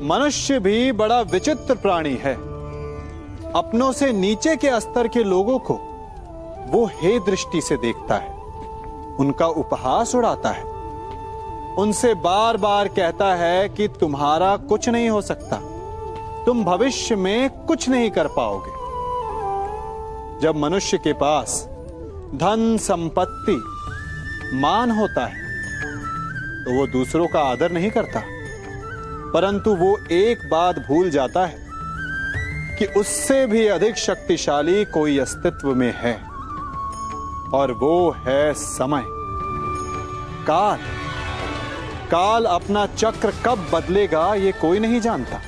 मनुष्य भी बड़ा विचित्र प्राणी है। अपनों से नीचे के स्तर के लोगों को वो हे दृष्टि से देखता है, उनका उपहास उड़ाता है, उनसे बार बार कहता है कि तुम्हारा कुछ नहीं हो सकता, तुम भविष्य में कुछ नहीं कर पाओगे। जब मनुष्य के पास धन, संपत्ति, मान होता है तो वो दूसरों का आदर नहीं करता, परंतु वो एक बात भूल जाता है कि उससे भी अधिक शक्तिशाली कोई अस्तित्व में है, और वो है समय, काल। काल अपना चक्र कब बदलेगा ये कोई नहीं जानता।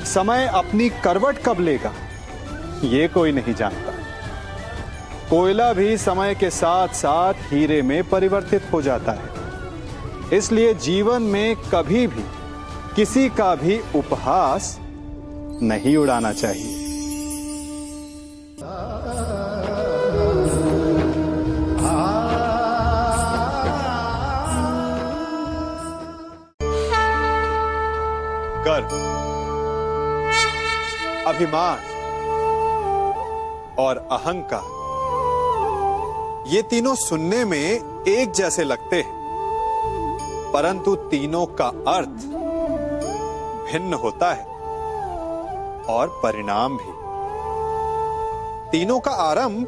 समय अपनी करवट कब लेगा ये कोई नहीं जानता। कोयला भी समय के साथ साथ हीरे में परिवर्तित हो जाता है। इसलिए जीवन में कभी भी किसी का भी उपहास नहीं उड़ाना चाहिए। गर्व, अभिमान और अहंकार, ये तीनों सुनने में एक जैसे लगते हैं, परंतु तीनों का अर्थ भिन्न होता है और परिणाम भी। तीनों का आरंभ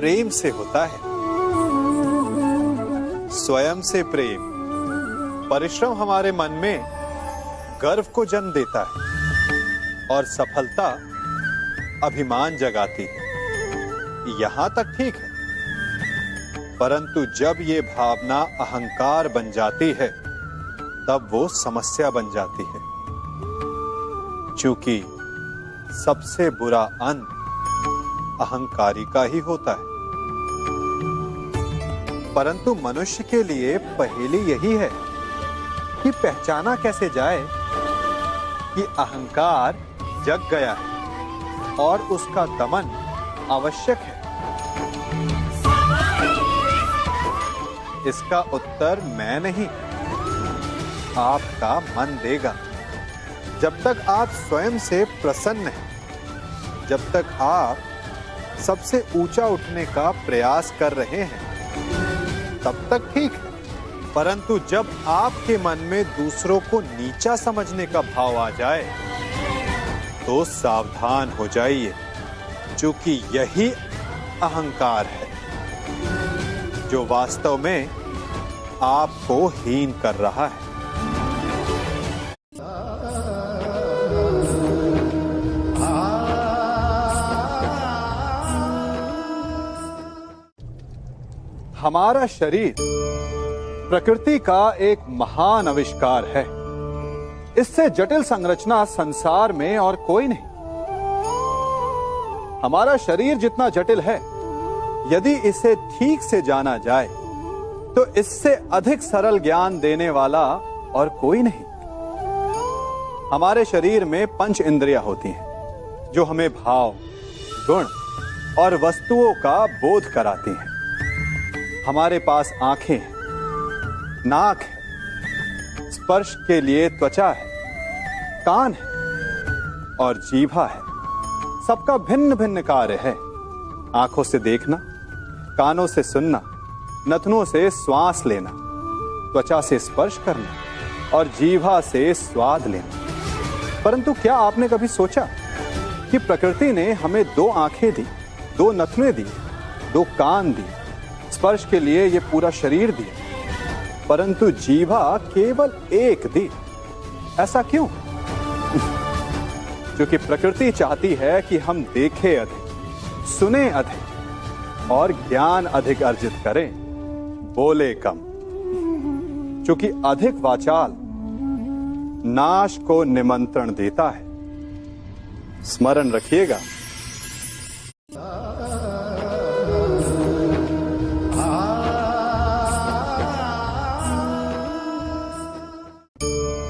प्रेम से होता है। स्वयं से प्रेम, परिश्रम हमारे मन में गर्व को जन्म देता है और सफलता अभिमान जगाती है। यहां तक ठीक है, परंतु जब ये भावना अहंकार बन जाती है तब वो समस्या बन जाती है, क्योंकि सबसे बुरा अंत अहंकारी का ही होता है। परंतु मनुष्य के लिए पहेली यही है कि पहचाना कैसे जाए कि अहंकार जग गया है और उसका दमन आवश्यक है। इसका उत्तर मैं नहीं, आपका मन देगा। जब तक आप स्वयं से प्रसन्न हैं, जब तक आप सबसे ऊंचा उठने का प्रयास कर रहे हैं, तब तक ठीक है। परंतु जब आपके मन में दूसरों को नीचा समझने का भाव आ जाए तो सावधान हो जाइए, क्योंकि यही अहंकार है जो वास्तव में आपको हीन कर रहा है। हमारा शरीर प्रकृति का एक महान आविष्कार है। इससे जटिल संरचना संसार में और कोई नहीं। हमारा शरीर जितना जटिल है, यदि इसे ठीक से जाना जाए तो इससे अधिक सरल ज्ञान देने वाला और कोई नहीं। हमारे शरीर में पंच इंद्रियां होती हैं जो हमें भाव, गुण और वस्तुओं का बोध कराती हैं। हमारे पास आंखें हैं, नाक है, स्पर्श के लिए त्वचा है, कान है और जीभा है। सबका भिन्न भिन्न कार्य है। आंखों से देखना, कानों से सुनना, नथनों से श्वास लेना, त्वचा से स्पर्श करना और जीभा से स्वाद लेना। परंतु क्या आपने कभी सोचा कि प्रकृति ने हमें 2 आंखें दी, 2 नथने दी, 2 कान दी, स्पर्श के लिए ये पूरा शरीर दिया, परंतु जीभा केवल 1 दी? ऐसा क्यों? क्योंकि प्रकृति चाहती है कि हम देखें अधिक, सुने अधिक और ज्ञान अधिक अर्जित करें, बोले कम। क्योंकि अधिक वाचाल नाश को निमंत्रण देता है। स्मरण रखिएगा।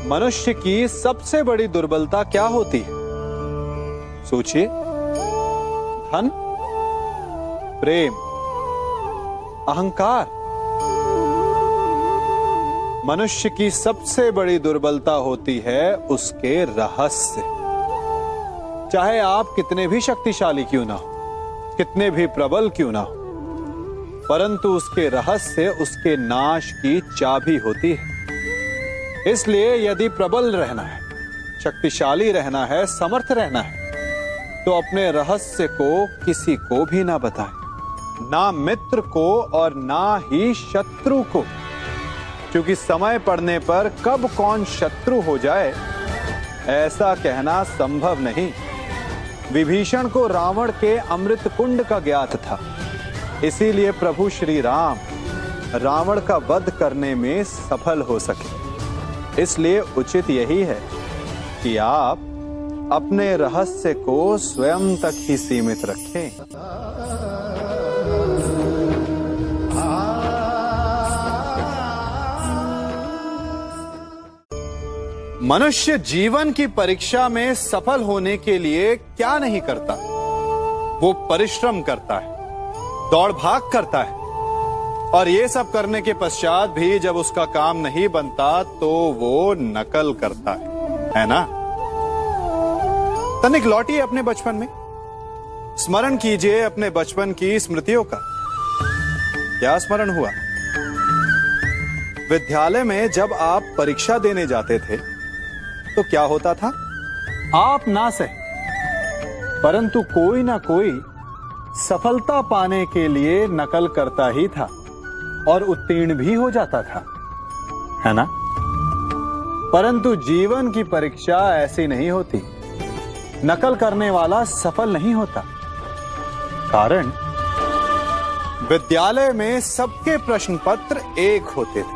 मनुष्य की सबसे बड़ी दुर्बलता क्या होती है? सोचिए। धन, प्रेम, अहंकार। मनुष्य की सबसे बड़ी दुर्बलता होती है उसके रहस्य। चाहे आप कितने भी शक्तिशाली क्यों ना हो, कितने भी प्रबल क्यों ना हो, परंतु उसके रहस्य उसके नाश की चाबी होती है। इसलिए यदि प्रबल रहना है, शक्तिशाली रहना है, समर्थ रहना है, तो अपने रहस्य को किसी को भी ना बताएं, ना मित्र को और ना ही शत्रु को, क्योंकि समय पड़ने पर कब कौन शत्रु हो जाए ऐसा कहना संभव नहीं। विभीषण को रावण के अमृत कुंड का ज्ञात था, इसीलिए प्रभु श्री राम रावण का वध करने में सफल हो सके। इसलिए उचित यही है कि आप अपने रहस्य को स्वयं तक ही सीमित रखें। मनुष्य जीवन की परीक्षा में सफल होने के लिए क्या नहीं करता? वो परिश्रम करता है, दौड़ भाग करता है, और ये सब करने के पश्चात भी जब उसका काम नहीं बनता तो वो नकल करता है ना? तनिक लौटिए अपने बचपन में, स्मरण कीजिए अपने बचपन की स्मृतियों का। क्या स्मरण हुआ? विद्यालय में जब आप परीक्षा देने जाते थे तो क्या होता था? आप ना सहे, परंतु कोई ना कोई सफलता पाने के लिए नकल करता ही था और उत्तीर्ण भी हो जाता था, है ना? परंतु जीवन की परीक्षा ऐसी नहीं होती। नकल करने वाला सफल नहीं होता। कारण विद्यालय में सबके प्रश्न पत्र एक होते थे,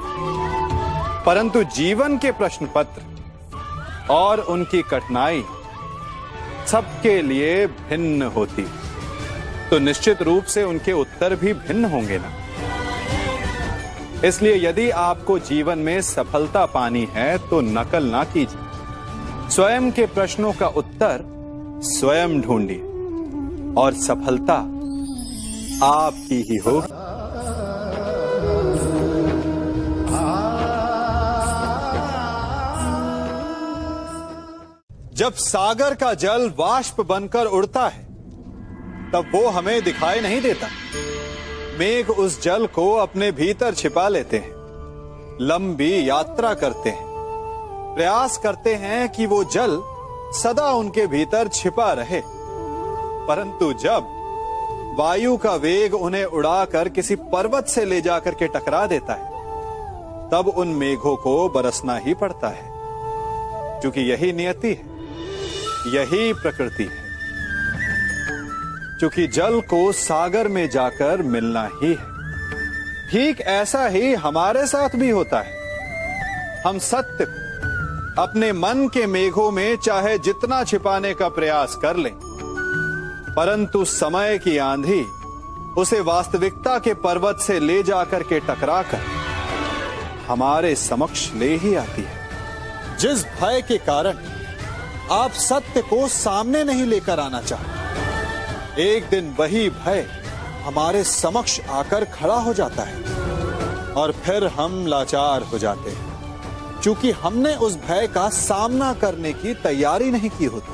परंतु जीवन के प्रश्न पत्र और उनकी कठिनाई सबके लिए भिन्न होती, तो निश्चित रूप से उनके उत्तर भी भिन्न होंगे ना। इसलिए यदि आपको जीवन में सफलता पानी है तो नकल ना कीजिए, स्वयं के प्रश्नों का उत्तर स्वयं ढूंढिए और सफलता आपकी ही होगी। जब सागर का जल वाष्प बनकर उड़ता है तब वो हमें दिखाई नहीं देता। मेघ उस जल को अपने भीतर छिपा लेते हैं, लंबी यात्रा करते हैं, प्रयास करते हैं कि वो जल सदा उनके भीतर छिपा रहे, परंतु जब वायु का वेग उन्हें उड़ाकर किसी पर्वत से ले जाकर के टकरा देता है तब उन मेघों को बरसना ही पड़ता है, क्योंकि यही नियति है, यही प्रकृति है। क्योंकि जल को सागर में जाकर मिलना ही है। ठीक ऐसा ही हमारे साथ भी होता है। हम सत्य को अपने मन के मेघों में चाहे जितना छिपाने का प्रयास कर लें, परंतु समय की आंधी उसे वास्तविकता के पर्वत से ले जाकर के टकराकर हमारे समक्ष ले ही आती है। जिस भय के कारण आप सत्य को सामने नहीं लेकर आना चाहते, एक दिन वही भय हमारे समक्ष आकर खड़ा हो जाता है और फिर हम लाचार हो जाते हैं, क्योंकि हमने उस भय का सामना करने की तैयारी नहीं की होती।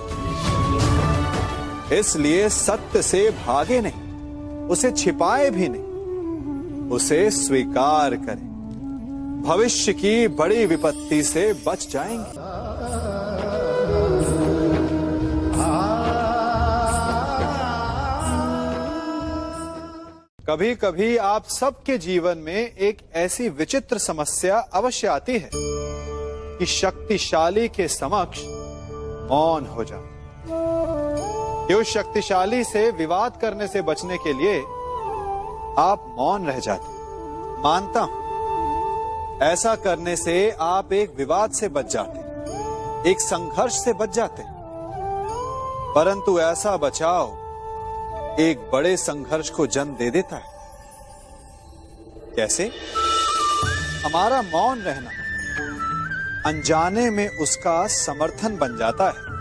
इसलिए सत्य से भागे नहीं, उसे छिपाए भी नहीं, उसे स्वीकार करें। भविष्य की बड़ी विपत्ति से बच जाएंगे। कभी कभी आप सबके जीवन में एक ऐसी विचित्र समस्या अवश्य आती है कि शक्तिशाली के समक्ष मौन हो जाओ। कि उस शक्तिशाली से विवाद करने से बचने के लिए आप मौन रह जाते। मानता हूं ऐसा करने से आप एक विवाद से बच जाते, एक संघर्ष से बच जाते, परंतु ऐसा बचाव एक बड़े संघर्ष को जन्म दे देता है। कैसे? हमारा मौन रहना अनजाने में उसका समर्थन बन जाता है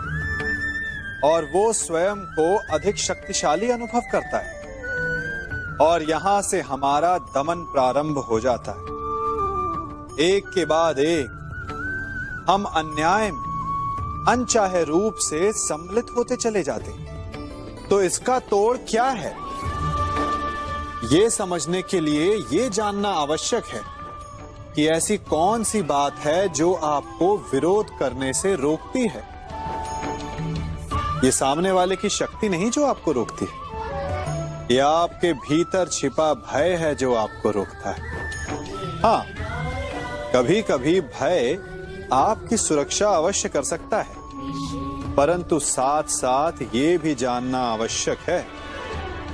और वो स्वयं को अधिक शक्तिशाली अनुभव करता है, और यहां से हमारा दमन प्रारंभ हो जाता है। एक के बाद एक हम अन्याय में अनचाहे रूप से सम्मिलित होते चले जाते हैं। तो इसका तोड़ क्या है? ये समझने के लिए ये जानना आवश्यक है कि ऐसी कौन सी बात है जो आपको विरोध करने से रोकती है। ये सामने वाले की शक्ति नहीं जो आपको रोकती है, ये आपके भीतर छिपा भय है जो आपको रोकता है। हाँ, कभी कभी भय आपकी सुरक्षा अवश्य कर सकता है, परंतु साथ साथ ये भी जानना आवश्यक है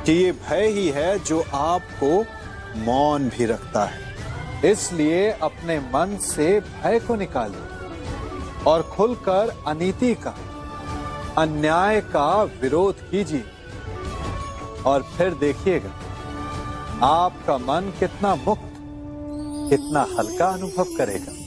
कि ये भय ही है जो आपको मौन भी रखता है। इसलिए अपने मन से भय को निकालिए और खुलकर अनीति का, अन्याय का विरोध कीजिए, और फिर देखिएगा आपका मन कितना मुक्त, कितना हल्का अनुभव करेगा।